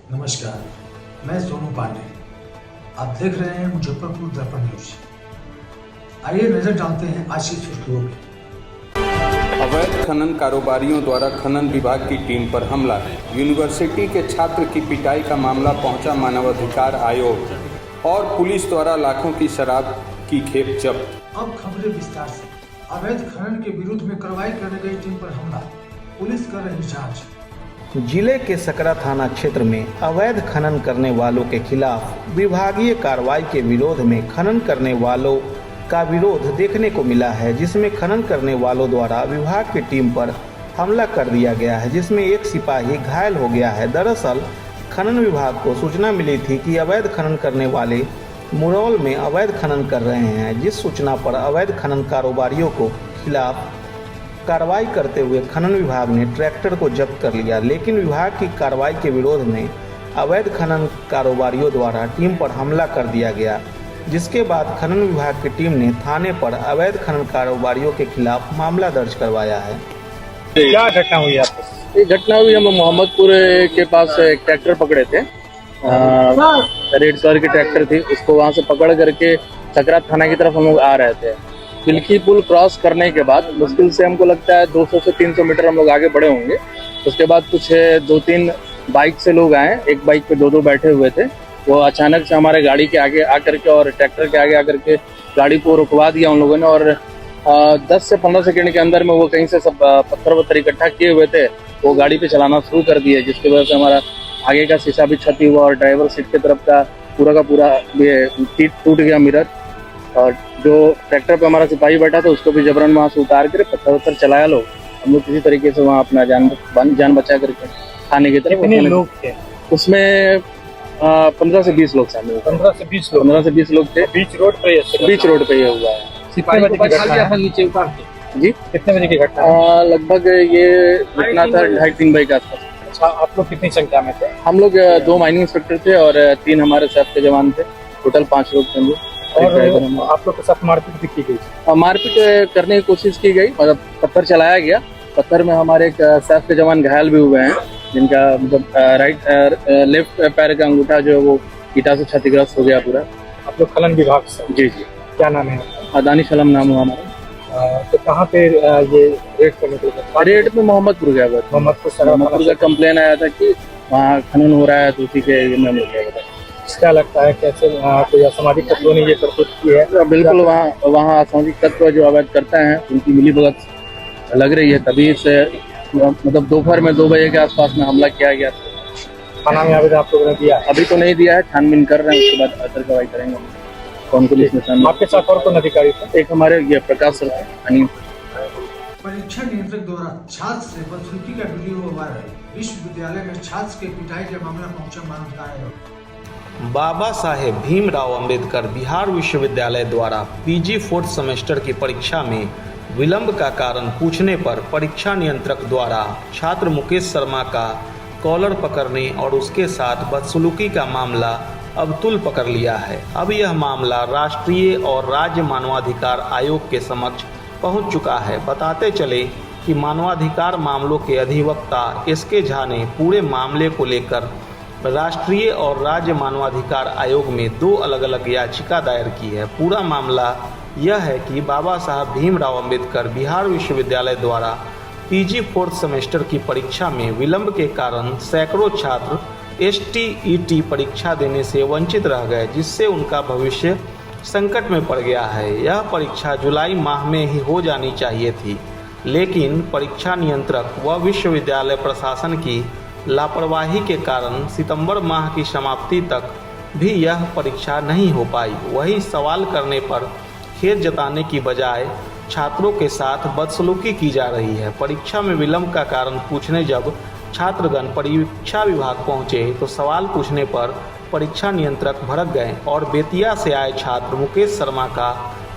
नमस्कार, मैं सोनू पांडे। आप देख रहे हैं मुजफ्फरपुर दर्पण न्यूज। आइए नजर डालते हैं आज की सुर्खियों में। अवैध खनन कारोबारियों द्वारा खनन विभाग की टीम पर हमला। यूनिवर्सिटी के छात्र की पिटाई का मामला पहुंचा मानवाधिकार आयोग और पुलिस द्वारा लाखों की शराब की खेप जब्त। अब खबरें विस्तार से। अवैध खनन के विरुद्ध में कार्रवाई करने गई टीम पर हमला, पुलिस कर रही जांच। जिले के सकरा थाना क्षेत्र में अवैध खनन करने वालों के खिलाफ विभागीय कार्रवाई के विरोध में खनन करने वालों का विरोध देखने को मिला है, जिसमें खनन करने वालों द्वारा विभाग की टीम पर हमला कर दिया गया है, जिसमें एक सिपाही घायल हो गया है। दरअसल खनन विभाग को सूचना मिली थी कि अवैध खनन करने वाले मुरौल में अवैध खनन कर रहे हैं, जिस सूचना पर अवैध खनन कारोबारियों को खिलाफ कार्रवाई करते हुए खनन विभाग ने ट्रैक्टर को जब्त कर लिया। लेकिन विभाग की कार्रवाई के विरोध में अवैध खनन कारोबारियों द्वारा टीम पर हमला कर दिया गया, जिसके बाद खनन विभाग की टीम ने थाने पर अवैध खनन कारोबारियों के खिलाफ मामला दर्ज करवाया है। क्या घटना हुई आपको? ये घटना हुई, हम मोहम्मदपुर के पास एक ट्रैक्टर पकड़े थे, रेड कलर की ट्रैक्टर थी। उसको वहां से पकड़ करके सकरा थाना की तरफ हम लोग आ रहे थे। बिल्की पुल क्रॉस करने के बाद मुश्किल से हमको लगता है 200 से 300 मीटर हम लोग आगे बढ़े होंगे। उसके बाद कुछ 2-3 बाइक से लोग आए, एक बाइक पे 2-2 बैठे हुए थे। वो अचानक से हमारे गाड़ी के आगे आकर के और ट्रैक्टर के आगे आकर के गाड़ी को रुकवा दिया उन लोगों ने, और 10 से 15 सेकंड के अंदर में वो कहीं से सब पत्थर वत्थर इकट्ठा किए हुए थे, वो गाड़ी पे चलाना शुरू कर दिए, जिसकी वजह से हमारा आगे का शीशा भी क्षति हुआ और ड्राइवर सीट की तरफ का पूरा ये टूट गया मिरर। और जो ट्रैक्टर पे हमारा सिपाही बैठा था उसको भी जबरन वहां से उतार कर पत्थर वत्थर चलाया लोग। हम लोग किसी तरीके से वहां अपना जान बचा करके थाने की तरफ। कितने लोग थे उसमें? 15 से 20 लोग शामिल। 15 से 20 लोग। 15 से 20 लोग थे। बीच रोड पे ये हुआ है। कितने बजे की घटना है? जी, कितने बजे की घटना है? लगभग ये घटना था 2:30-3 बजे के आसपास। अच्छा, आप लोग कितनी संख्या में थे? हम लोग 2 माइनिंग इंस्पेक्टर थे और 3 हमारे सैफ के जवान थे। टोटल 5 लोग थे। और आप लोग के साथ मारपीट भी की गई? मारपीट करने की कोशिश की गई, मतलब पत्थर चलाया गया। पत्थर में हमारे एक सैफ के जवान घायल भी हुए हैं, जिनका मतलब लेफ्ट पैर का अंगूठा जो वो ईटा से क्षतिग्रस्त हो गया पूरा। आप लोग खनन विभाग से? जी। क्या नाम है? दानिश आलम नाम हुआ हमारा। तो कहाँ पे ये रेड करने के लिए? रेड में मोहम्मदपुर गया हुआ था। मोहम्मदपुर का कंप्लेन आया था कि वहाँ खनन हो रहा है, तो उसी के में मिल गया। क्या लगता है कैसे कोई असामाजिक तत्वों ने ये करतूत की है? बिल्कुल, वहाँ असामाजिक तत्व जो अवैध करते हैं उनकी मिलीभगत लग रही है। तभी से मतलब दोपहर में 2 बजे के आसपास में हमला किया गया। थाना में आवेदन आप लोगों ने दिया? अभी तो नहीं दिया है, छानबीन कर रहे हैं, उसके बाद बेहतर कार्रवाई करेंगे। कौन पुलिस में शामिल? आपके साथ और कौन अधिकारी थे? एक हमारे ये प्रकाश सर थे। परीक्षा नियंत्रक द्वारा छात्र से बदसलूकी का वीडियो वायरल। विश्वविद्यालय में छात्र के पिटाई के मामला पहुंचा मानवाधिकार आयोग। बाबा साहेब भीमराव अंबेडकर बिहार विश्वविद्यालय द्वारा पीजी 4th सेमेस्टर की परीक्षा में विलंब का कारण पूछने पर परीक्षा नियंत्रक द्वारा छात्र मुकेश शर्मा का कॉलर पकड़ने और उसके साथ बदसलूकी का मामला अब तुल पकड़ लिया है। अब यह मामला राष्ट्रीय और राज्य मानवाधिकार आयोग के समक्ष पहुंच चुका है। बताते चले कि मानवाधिकार मामलों के अधिवक्ता SK झा ने पूरे मामले को लेकर राष्ट्रीय और राज्य मानवाधिकार आयोग में 2 अलग अलग याचिका दायर की है। पूरा मामला यह है कि बाबा साहब भीमराव अंबेडकर बिहार विश्वविद्यालय द्वारा पीजी 4th सेमेस्टर की परीक्षा में विलंब के कारण सैकड़ों छात्र STET परीक्षा देने से वंचित रह गए, जिससे उनका भविष्य संकट में पड़ गया है। यह परीक्षा जुलाई माह में ही हो जानी चाहिए थी, लेकिन परीक्षा नियंत्रक व विश्वविद्यालय प्रशासन की लापरवाही के कारण सितंबर माह की समाप्ति तक भी यह परीक्षा नहीं हो पाई। वही सवाल करने पर खेद जताने की बजाय छात्रों के साथ बदसलूकी की जा रही है। परीक्षा में विलंब का कारण पूछने जब छात्रगण परीक्षा विभाग पहुंचे तो सवाल पूछने पर परीक्षा नियंत्रक भड़क गए और बेतिया से आए छात्र मुकेश शर्मा का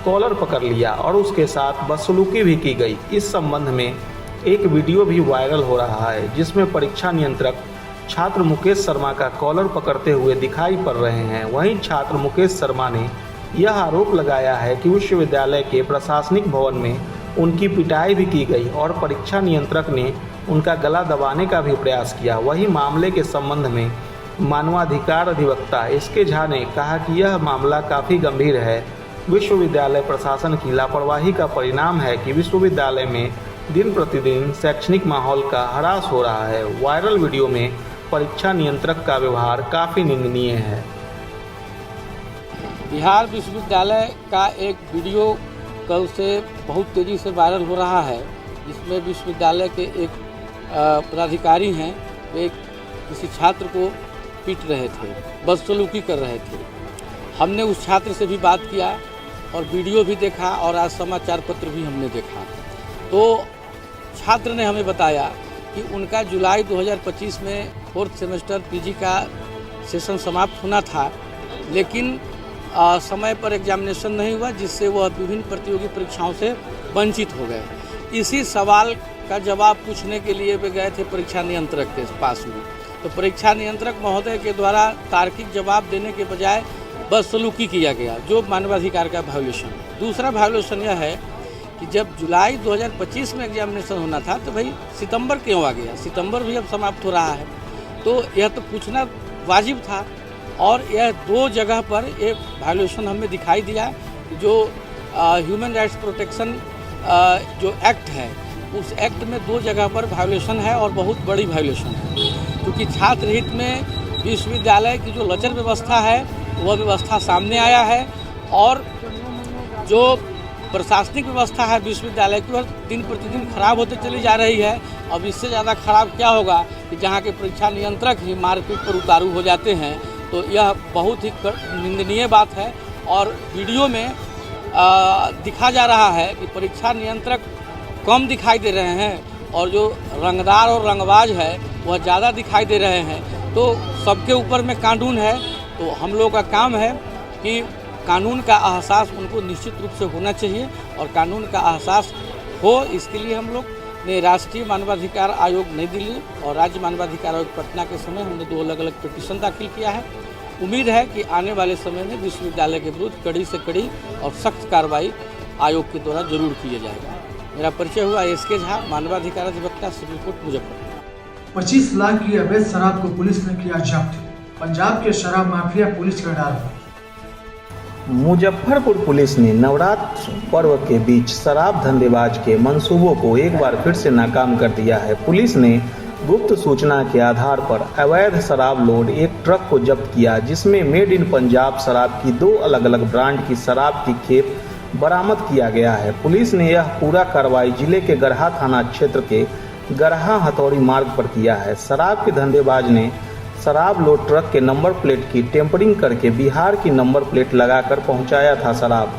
कॉलर पकड़ लिया और उसके साथ बदसलूकी भी की गई। इस संबंध में एक वीडियो भी वायरल हो रहा है, जिसमें परीक्षा नियंत्रक छात्र मुकेश शर्मा का कॉलर पकड़ते हुए दिखाई पड़ रहे हैं। वहीं छात्र मुकेश शर्मा ने यह आरोप लगाया है कि विश्वविद्यालय के प्रशासनिक भवन में उनकी पिटाई भी की गई और परीक्षा नियंत्रक ने उनका गला दबाने का भी प्रयास किया। वहीं मामले के संबंध में मानवाधिकार अधिवक्ता एसके झा ने कहा कि यह मामला काफ़ी गंभीर है। विश्वविद्यालय प्रशासन की लापरवाही का परिणाम है कि विश्वविद्यालय में दिन प्रतिदिन शैक्षणिक माहौल का ह्रास हो रहा है। वायरल वीडियो में परीक्षा नियंत्रक का व्यवहार काफ़ी निंदनीय है। बिहार विश्वविद्यालय का एक वीडियो कल से बहुत तेज़ी से वायरल हो रहा है, जिसमें विश्वविद्यालय के एक पदाधिकारी हैं, वे किसी छात्र को पीट रहे थे, बदसलूकी कर रहे थे। हमने उस छात्र से भी बात किया और वीडियो भी देखा और आज समाचार पत्र भी हमने देखा। तो छात्र ने हमें बताया कि उनका जुलाई 2025 में 4th सेमेस्टर पीजी का सेशन समाप्त होना था, लेकिन समय पर एग्जामिनेशन नहीं हुआ, जिससे वह विभिन्न प्रतियोगी परीक्षाओं से वंचित हो गए। इसी सवाल का जवाब पूछने के लिए वे गए थे परीक्षा नियंत्रक के पास में। तो परीक्षा नियंत्रक महोदय के द्वारा तार्किक जवाब देने के बजाय बदसलूकी किया गया, जो मानवाधिकार का वायोलेशन। दूसरा वायोलेशन यह है कि जब जुलाई 2025 में एग्जामिनेशन होना था तो भाई सितंबर क्यों आ गया? सितंबर भी अब समाप्त हो रहा है, तो यह तो पूछना वाजिब था। और यह 2 जगह पर एक वायोलेशन हमें दिखाई दिया, जो ह्यूमन राइट्स प्रोटेक्शन जो एक्ट है, उस एक्ट में 2 जगह पर वायोलेशन है और बहुत बड़ी वायोलेशन है, क्योंकि छात्र हित में विश्वविद्यालय की जो लचर व्यवस्था है वह व्यवस्था सामने आया है, और जो प्रशासनिक व्यवस्था है विश्वविद्यालय की वह दिन प्रतिदिन खराब होते चली जा रही है। अब इससे ज़्यादा खराब क्या होगा कि जहाँ के परीक्षा नियंत्रक ही मारपीट पर उतारू हो जाते हैं। तो यह बहुत ही निंदनीय बात है। और वीडियो में दिखा जा रहा है कि परीक्षा नियंत्रक कम दिखाई दे रहे हैं और जो रंगदार और रंगबाज है वह ज़्यादा दिखाई दे रहे हैं। तो सबके ऊपर में कानून है, तो हम लोग का काम है कि कानून का एहसास उनको निश्चित रूप से होना चाहिए, और कानून का एहसास हो इसके लिए हम लोग ने राष्ट्रीय मानवाधिकार आयोग नई दिल्ली और राज्य मानवाधिकार आयोग पटना के समय हमने 2 अलग अलग पिटीशन दाखिल किया है। उम्मीद है कि आने वाले समय में विश्वविद्यालय के विरुद्ध कड़ी से कड़ी और सख्त कार्रवाई आयोग के द्वारा जरूर किया जाएगा। मेरा परिचय हुआ एसके झा, मानवाधिकार अधिवक्ता, सिविल कोर्ट, मुजफ्फरपुर। 25 लाख की अवैध शराब को पुलिस ने किया जब्त। पंजाब के शराब माफिया पुलिस का डार। मुजफ्फरपुर पुलिस ने नवरात्र पर्व के बीच शराब धंधेबाज के मंसूबों को एक बार फिर से नाकाम कर दिया है। पुलिस ने गुप्त सूचना के आधार पर अवैध शराब लोड एक ट्रक को जब्त किया, जिसमें मेड इन पंजाब शराब की 2 अलग अलग ब्रांड की शराब की खेप बरामद किया गया है। पुलिस ने यह पूरा कार्रवाई जिले के गरहा थाना क्षेत्र के गरहा हथौड़ी मार्ग पर किया है। शराब के धंधेबाज ने शराब लोड ट्रक के नंबर प्लेट की टेम्परिंग करके बिहार की नंबर प्लेट लगाकर पहुंचाया था शराब।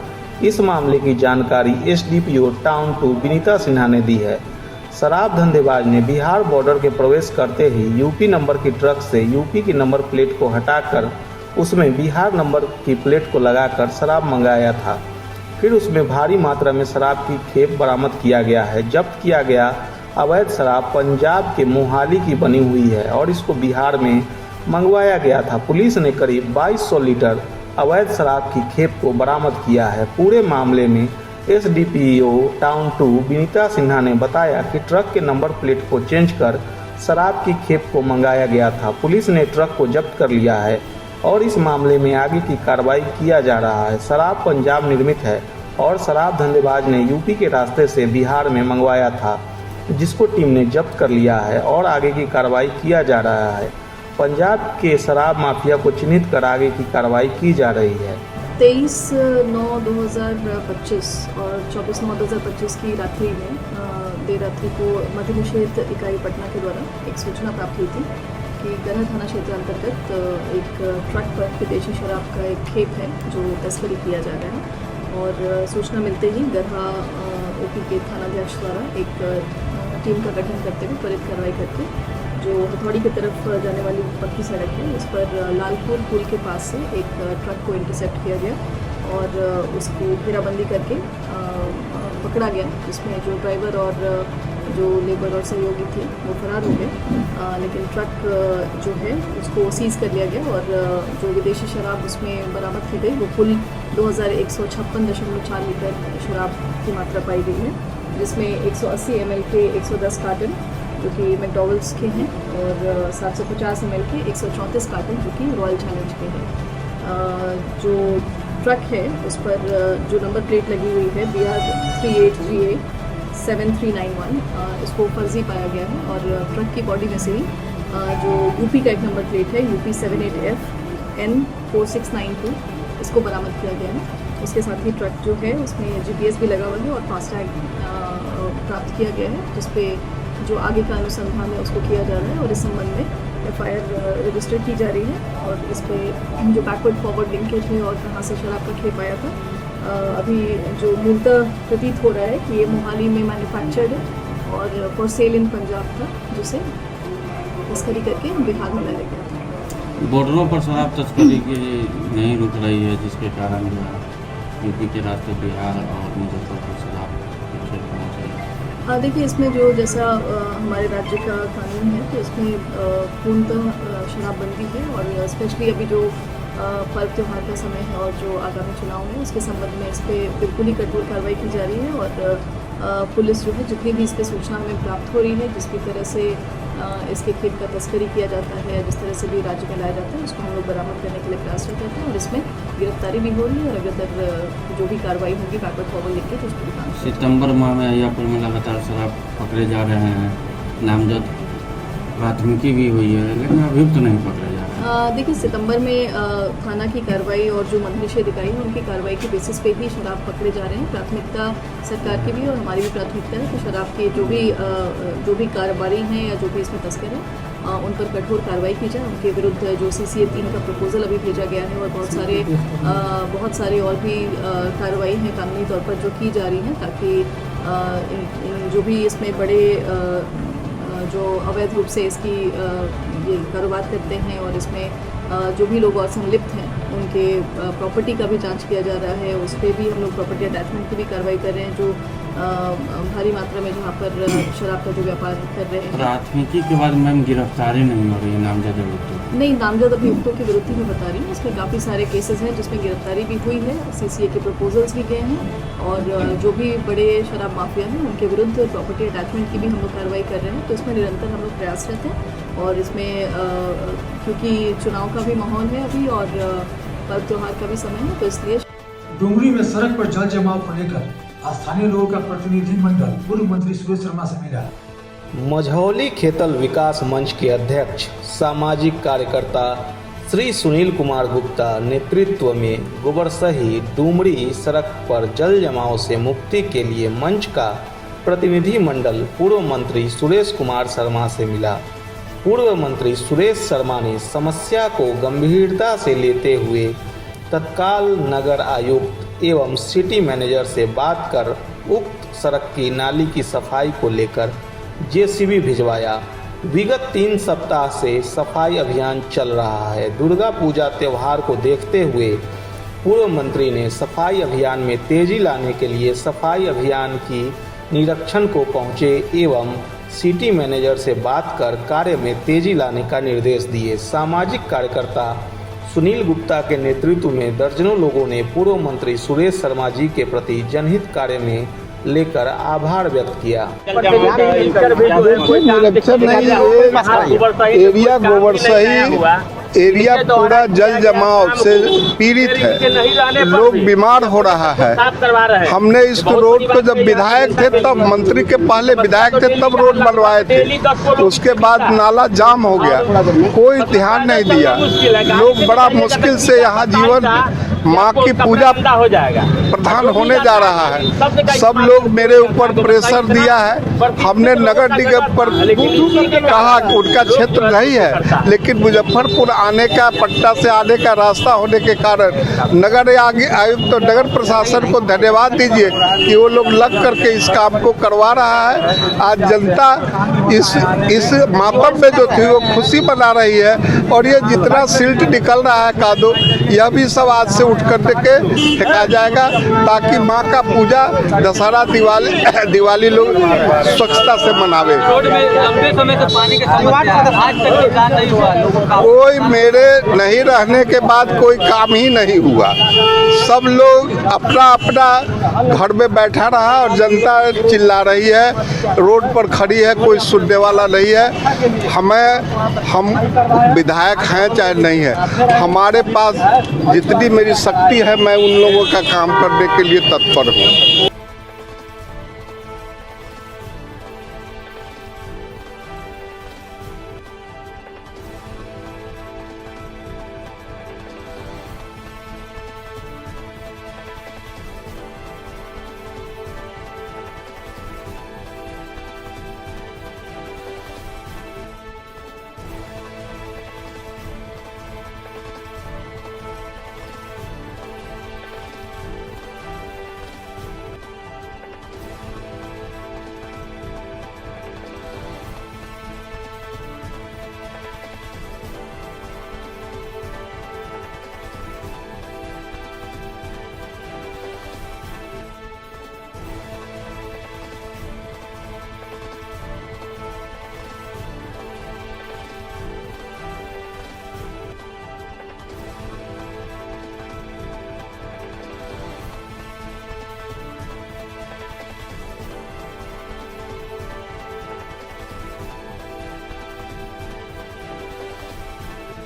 इस मामले की जानकारी एसडीपीओ टाउन 2 विनीता सिन्हा ने दी है। शराब धंधेबाज ने बिहार बॉर्डर के प्रवेश करते ही यूपी नंबर की ट्रक से यूपी की नंबर प्लेट को हटाकर उसमें बिहार नंबर की प्लेट को लगाकर शराब मंगाया था। फिर उसमें भारी मात्रा में शराब की खेप बरामद किया गया है। जब्त किया गया अवैध शराब पंजाब के मोहाली की बनी हुई है और इसको बिहार में मंगवाया गया था। पुलिस ने करीब 2200 लीटर अवैध शराब की खेप को बरामद किया है। पूरे मामले में एसडीपीओ टाउन 2 विनीता सिन्हा ने बताया कि ट्रक के नंबर प्लेट को चेंज कर शराब की खेप को मंगाया गया था। पुलिस ने ट्रक को जब्त कर लिया है और इस मामले में आगे की कार्रवाई किया जा रहा है। शराब पंजाब निर्मित है और शराब धंधेबाज ने यूपी के रास्ते से बिहार में मंगवाया था, जिसको टीम ने जब्त कर लिया है और आगे की कार्रवाई किया जा रहा है। पंजाब के शराब माफिया को चिन्हित कर आगे की कार्रवाई की जा रही है। 23/9/2025 और 24/9/2025 की रात्रि में देर रात्रि को मद्य निषेध इकाई पटना के द्वारा एक सूचना प्राप्त हुई थी कि गरहा थाना क्षेत्र अंतर्गत एक ट्रक पर विदेशी शराब का एक खेप है जो तस्करी किया जा रहा है। और सूचना मिलते ही गरहा ओपी के थानाध्यक्ष द्वारा एक टीम का गठन करते हुए त्वरित कार्रवाई करके जो हथौड़ी की तरफ जाने वाली पक्की सड़क है उस पर लालपुर पुल के पास से एक ट्रक को इंटरसेप्ट किया गया और उसको घेराबंदी करके पकड़ा गया, जिसमें जो ड्राइवर और जो लेबर और सहयोगी थे वो फरार हो गए। लेकिन ट्रक जो है उसको सीज कर लिया गया और जो विदेशी शराब उसमें बरामद की गई वो कुल 2156.4 लीटर शराब की मात्रा पाई गई है, जिसमें 180 ml के 110 कार्टन जो कि मैकडॉवेल्स के हैं, और 750 ml के 134 कार्टन जो कि रॉयल चैलेंज के हैं। जो ट्रक है उस पर जो नंबर प्लेट लगी हुई है BR 38GA 7391, इसको फर्जी पाया गया है, और ट्रक की बॉडी में से ही जो यूपी का एक नंबर प्लेट है UP 78F N4692, इसको बरामद किया गया है। उसके साथ ही ट्रक जो है उसमें GPS भी लगा हुआ है और फास्टैग प्राप्त किया गया है, जिसपे जो आगे का अनुसंधान है उसको किया जा रहा है, और इस संबंध में FIR रजिस्टर की जा रही है। और इस पर जो बैकवर्ड फॉरवर्ड लिंकेज है और कहाँ से शराब का खेप आया था, अभी जो मूलतः प्रतीत हो रहा है कि ये मोहाली में मैन्युफैक्चर्ड है और फॉर सेल इन पंजाब था, जिसे तस्करी करके बिहार में लाया गया था। बॉर्डरों पर शराब तस्करी की नहीं रुक रही है, जिसके कारण जो है यूपी के रास्ते बिहार और मुजफ्फरपुर शराब पहुँच रही है। देखिए, इसमें जो जैसा हमारे राज्य का कानून है तो इसमें पूर्णतः शराबबंदी है, और स्पेशली अभी जो पर्व त्यौहार का समय है और जो आगामी चुनाव है उसके संबंध में इस पर बिल्कुल ही कठोर कार्रवाई की जा रही है। और पुलिस जो है जितनी भी इस पर सूचना हमें प्राप्त हो रही है, जिस भी तरह से इसके खेत का तस्करी किया जाता है, जिस तरह से भी राज्य में लाया जाता है, उसको हम लोग बरामद करने के लिए प्रयासरत रहते हैं, और इसमें गिरफ्तारी भी हो रही है, और अगर जो भी कार्रवाई होगी बैकवर्ड फॉरवर्ड लिंकेज उस पर भी काम। सितंबर माह में अय्यापुर में लगातार शराब पकड़े जा रहे हैं, नामजद प्राथमिकी भी हुई है, लेकिन अभियुक्त नहीं पकड़े जा रहे हैं। देखिए, सितंबर में थाना की कार्रवाई और जो मद्य निषेध इकाई है उनकी कार्रवाई के बेसिस पे ही शराब पकड़े जा रहे हैं। प्राथमिकता सरकार की भी और हमारी भी प्राथमिकता है कि शराब के जो भी कारोबारी हैं या जो भी इसमें तस्कर हैं उन पर कठोर कार्रवाई की जाए। उनके विरुद्ध जो CCA 3 का प्रपोजल अभी भेजा गया है, और बहुत सारे और भी कार्रवाई हैं कानूनी तौर पर जो की जा रही हैं, ताकि जो भी इसमें बड़े जो अवैध रूप से इसकी ये कारोबार करते हैं और इसमें जो भी लोग और संलिप्त हैं उनके प्रॉपर्टी का भी जांच किया जा रहा है। उस पर भी हम लोग प्रॉपर्टी अटैचमेंट की भी कार्रवाई कर रहे हैं, जो भारी मात्रा में जहाँ पर शराब का जो व्यापार कर रहे हैं। प्राथमिकी के बाद मैम गिरफ्तारी नहीं हो रही है नामजद अभियुक्तों? नहीं, नामजद अभियुक्तों के विरुद्ध ही मैं बता रही हूँ। इसमें काफ़ी सारे केसेस हैं जिसमें गिरफ्तारी भी हुई है, CCA के प्रपोजल्स भी गए हैं, और जो भी बड़े शराब माफिया हैं उनके विरुद्ध प्रॉपर्टी अटैचमेंट की भी हम लोग कार्रवाई कर रहे हैं। तो इसमें निरंतर हम लोग प्रयासरत हैं, और इसमें क्योंकि चुनाव का भी माहौल है अभी और पर्व त्यौहार का भी समय है, तो इसलिए डुंगरी में सड़क पर जल जमाव को लेकर स्थानीय लोगों का प्रतिनिधिमंडल पूर्व मंत्री सुरेश शर्मा से मिला। मझौली खेतल विकास मंच के अध्यक्ष सामाजिक कार्यकर्ता श्री सुनील कुमार गुप्ता नेतृत्व में गोबरसही डुमरी सड़क पर जल जमाव से मुक्ति के लिए मंच का प्रतिनिधि मंडल पूर्व मंत्री सुरेश कुमार शर्मा से मिला। पूर्व मंत्री सुरेश शर्मा ने समस्या को गंभीरता से लेते हुए तत्काल नगर आयुक्त एवं सिटी मैनेजर से बात कर उक्त सड़क की नाली की सफाई को लेकर JCB भिजवाया। विगत 3 सप्ताह से सफाई अभियान चल रहा है। दुर्गा पूजा त्यौहार को देखते हुए पूर्व मंत्री ने सफाई अभियान में तेजी लाने के लिए सफाई अभियान की निरीक्षण को पहुंचे एवं सिटी मैनेजर से बात कर कार्य में तेजी लाने का निर्देश दिए। सामाजिक कार्यकर्ता सुनील गुप्ता के नेतृत्व में दर्जनों लोगों ने पूर्व मंत्री सुरेश शर्मा जी के प्रति जनहित कार्य में लेकर आभार व्यक्त किया। एरिया गोबरसही एरिया पूरा जल जमाव से पीड़ित है, लोग बीमार हो रहा है। हमने इस रोड पे जब विधायक थे तब मंत्री के पहले विधायक थे तब रोड बनवाए थे, उसके बाद नाला जाम हो गया, कोई ध्यान नहीं दिया। लोग बड़ा मुश्किल से यहाँ जीवन माँ की पूजा प्रधान होने जा रहा है। सब लोग मेरे ऊपर प्रेशर दिया है। हमने नगर निगम पर कहा कि उनका क्षेत्र नहीं है, लेकिन मुजफ्फरपुर आने का पट्टा से आने का रास्ता होने के कारण नगर आयुक्त तो नगर प्रशासन को धन्यवाद दीजिए कि वो लोग लग करके इस काम को करवा रहा है। आज जनता इस मातम में जो थी वो खुशी मना रही है, और ये जितना सिल्ट निकल रहा है कादो, यह भी सब आज से उठ कर के फेंका जाएगा, ताकि माँ का पूजा दशहरा दिवाली लोग स्वच्छता से मनावे। रोड में लंबे समय से पानी की समस्या है, आज तक निदान नहीं हुआ लोगों का। कोई मेरे नहीं रहने के बाद कोई काम ही नहीं हुआ। सब लोग अपना अपना घर में बैठा रहा और जनता चिल्ला रही है, रोड पर खड़ी है, कोई सुनने वाला नहीं है। हम विधायक हैं चाहे नहीं है, हमारे पास जितनी मेरी शक्ति है मैं उन लोगों का काम करने के लिए तत्पर हूँ।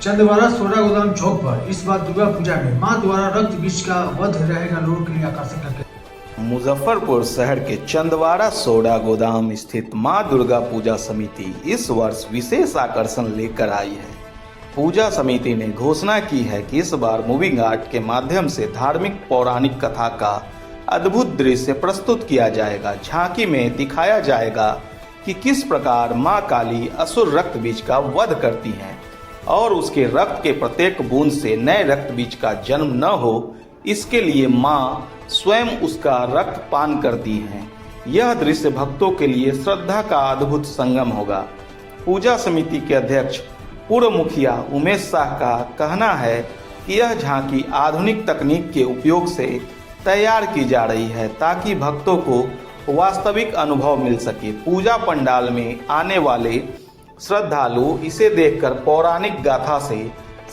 चंदवाड़ा सोडा गोदाम चौक पर इस बार दुर्गा पूजा में मां द्वारा रक्त बीज का वध रहेगा लोगों के लिए आकर्षण करके। मुजफ्फरपुर शहर के चंदवाड़ा सोडा गोदाम स्थित मां दुर्गा पूजा समिति इस वर्ष विशेष आकर्षण लेकर आई है। पूजा समिति ने घोषणा की है कि इस बार मूविंग आर्ट के माध्यम से धार्मिक पौराणिक कथा का अद्भुत दृश्य प्रस्तुत किया जाएगा। झांकी में दिखाया जाएगा कि किस प्रकार मां काली असुर रक्त बीज का वध करती हैं और उसके रक्त के प्रत्येक बूंद से नए रक्त बीज का जन्म न हो, इसके लिए मां स्वयं उसका रक्त पान करती हैं। यह दृश्य भक्तों के लिए श्रद्धा का अद्भुत संगम होगा। पूजा समिति के अध्यक्ष पूर्व मुखिया उमेश शाह का कहना है कि यह झांकी आधुनिक तकनीक के उपयोग से तैयार की जा रही है ताकि भक्तों को वास्तविक अनुभव मिल सके। पूजा पंडाल में आने वाले श्रद्धालु इसे देखकर पौराणिक गाथा से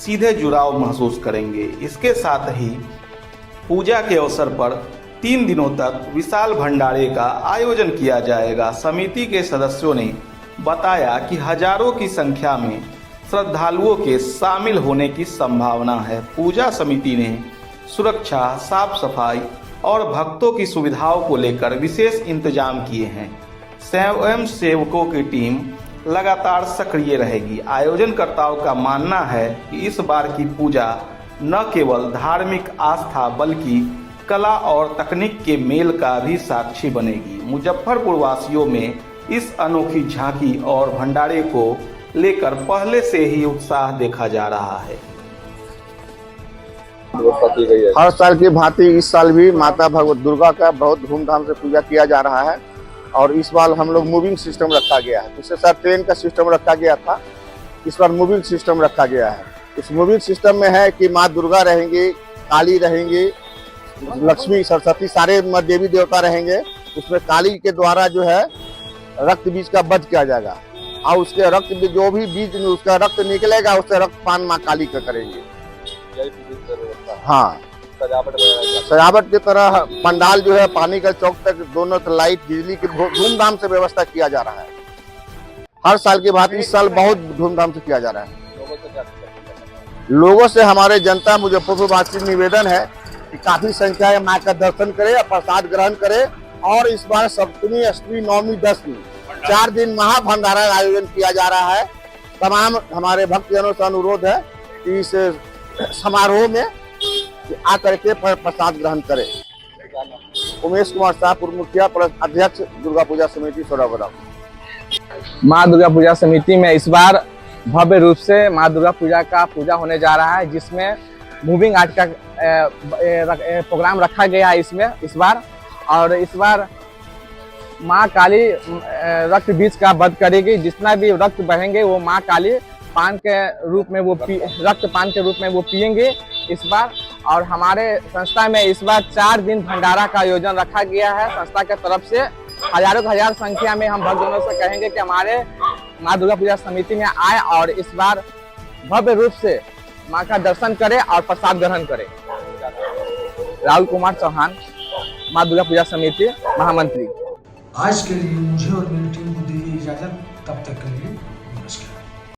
सीधे जुड़ाव महसूस करेंगे। इसके साथ ही पूजा के अवसर पर 3 दिनों तक विशाल भंडारे का आयोजन किया जाएगा। समिति के सदस्यों ने बताया कि हजारों की संख्या में श्रद्धालुओं के शामिल होने की संभावना है। पूजा समिति ने सुरक्षा, साफ सफाई और भक्तों की सुविधाओं को लेकर विशेष इंतजाम किए हैं। स्वयं सेवकों की टीम लगातार सक्रिय रहेगी। आयोजनकर्ताओं का मानना है कि इस बार की पूजा न केवल धार्मिक आस्था बल्कि कला और तकनीक के मेल का भी साक्षी बनेगी। मुजफ्फरपुर वासियों में इस अनोखी झांकी और भंडारे को लेकर पहले से ही उत्साह देखा जा रहा है। हर साल की भांति इस साल भी माता भगवत दुर्गा का बहुत धूमधाम से पूजा किया जा रहा है और इस बार हम लोग मूविंग सिस्टम रखा गया है। पिछले साल ट्रेन का सिस्टम रखा गया था, इस बार मूविंग सिस्टम रखा गया है। इस मूविंग सिस्टम में है कि माँ दुर्गा रहेंगी, काली रहेंगी, लक्ष्मी, सरस्वती, सारे देवी देवता रहेंगे। उसमें काली के द्वारा जो है रक्त बीज का वध किया जाएगा और उसके रक्त जो भी बीज में उसका रक्त निकलेगा उससे रक्तपान माँ काली का करेंगे। हाँ, सजावट की तरह पंडाल जो है पानी का चौक तक दोनों लाइट बिजली की धूमधाम से व्यवस्था किया जा रहा है। हर साल की बात इस साल बहुत धूमधाम से किया जा रहा है। लोगों से हमारे जनता मुजफ्फरपुरवासी निवेदन है कि काफी संख्या में माँ का दर्शन करे, प्रसाद ग्रहण करे और इस बार सप्तमी, अष्टमी, नवमी, दसवीं 4 दिन महाभंडारा आयोजन किया जा रहा है। तमाम हमारे भक्तजनों से अनुरोध है कि इस समारोह में आकर के प्रसाद ग्रहण करें। उमेश कुमार शाह, पूर्व मुखिया, अध्यक्ष, दुर्गा पूजा समिति सोडा गोदाम। माँ दुर्गा पूजा समिति में इस बार भव्य रूप से माँ दुर्गा पूजा का पूजा होने जा रहा है, जिसमें मूविंग आर्ट का प्रोग्राम रखा गया है इसमें इस बार। और इस बार माँ काली रक्त बीज का वध करेगी। जितना भी रक्त बहेंगे वो माँ काली पान के रूप में वो रक्त पान के रूप में वो पिएंगे इस बार। और हमारे संस्था में इस बार 4 दिन भंडारा का आयोजन रखा गया है संस्था के तरफ से। हजारों हजार संख्या में हम भक्तजनों से कहेंगे कि हमारे माँ दुर्गा पूजा समिति में आए और इस बार भव्य रूप से माँ का दर्शन करें और प्रसाद ग्रहण करें। राहुल कुमार चौहान, माँ दुर्गा पूजा समिति महामंत्री। आज के लिए मुझे और